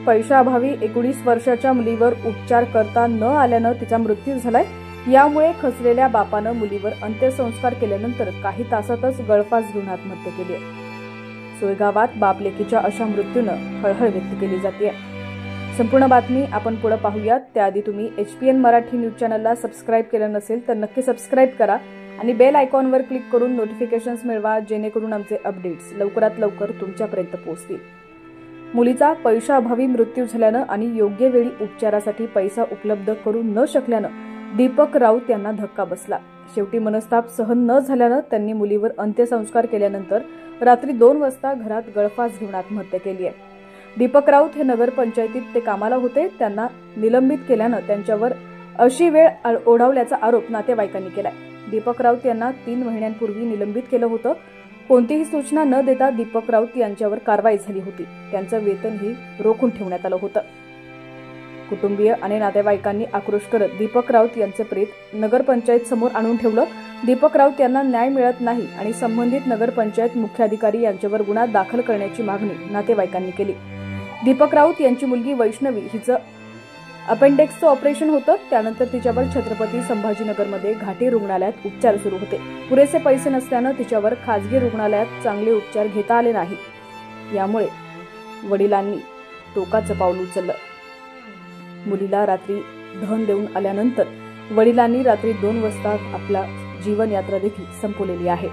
पैशाअभावी 19 वर्षाच्या मुलीवर उपचार करता न आल्यानं तिचा मृत्यू झालाय। यामुळे खचलेल्या बापानं मुलीवर अंत्यसंस्कार केल्यानंतर काही तासातच गळफास घेऊन आत्महत्या केली आहे। सोयगावात बाप लेकीच्या अशा मृत्यूनं हळहळ व्यक्त केली जाते। संपूर्ण बातमी आपण पुढे पाहूयात। त्याआधी तुम्ही HPN मराठी न्यूज चॅनलला सबस्क्राइब केलं नसेल तर नक्की सबस्क्राइब करा आणि बेल आयकॉनवर क्लिक करून नोटिफिकेशन्स मिळवा, जेणेकरून आमचे अपडेट्स लवकरात लवकर तुमच्यापर्यंत पोहोचतील। मुलीचा पैशाअभावी मृत्यू झाल्यानं आणि योग्य वेळी उपचारासाठी पैसा उपलब्ध करू न शकल्यानं दीपक राऊत यांना धक्का बसला। शेवटी मनस्ताप सहन न झाल्यानं त्यांनी मुलीवर अंत्यसंस्कार केल्यानंतर रात्री 2 वाजता घरात गळफास घेऊन आत्महत्या केली आहे। दीपक राऊत हे नगर पंचायतीत ते कामाला होते। त्यांना निलंबित केल्यानं त्यांच्यावर अशी वेळ ओढवल्याचा आरोप नातेवाईकांनी केलाय। दीपक राऊत यांना 3 महिन्यांपूर्वी निलंबित केलं होतं। कोणतीही सूचना न देता दीपक राऊत यांच्यावर कारवाई झाली होती। त्यांचं वेतनही रोखून ठेवण्यात आलं होतं। कुटुंबीय आणि नातेवाईकांनी आक्रोश करत दीपक राऊत यांचे प्रेत नगरपंचायत समोर आणून ठेवलं। दीपक राऊत यांना न्याय मिळत नाही आणि संबंधित नगरपंचायत मुख्याधिकारी यांच्यावर गुन्हा दाखल करण्याची मागणी नातेवाईकांनी केली। दीपक राऊत यांची मुलगी वैष्णवी हिचं अपेंडिक्सचं ऑपरेशन होतं। त्यानंतर तिच्यावर छत्रपती संभाजीनगरमध्ये घाटी रुग्णालयात उपचार सुरू होते। पुरेसे पैसे नसल्यानं तिच्यावर खासगी रुग्णालयात चांगले उपचार घेता आले नाही। यामुळे वडिलांनी टोकाचं पाऊल उचललं। मुलीला रात्री दहन देऊन आल्यानंतर वडिलांनी रात्री 2 वाजता आपला जीवन यात्रा देखील संपवलेली आहे।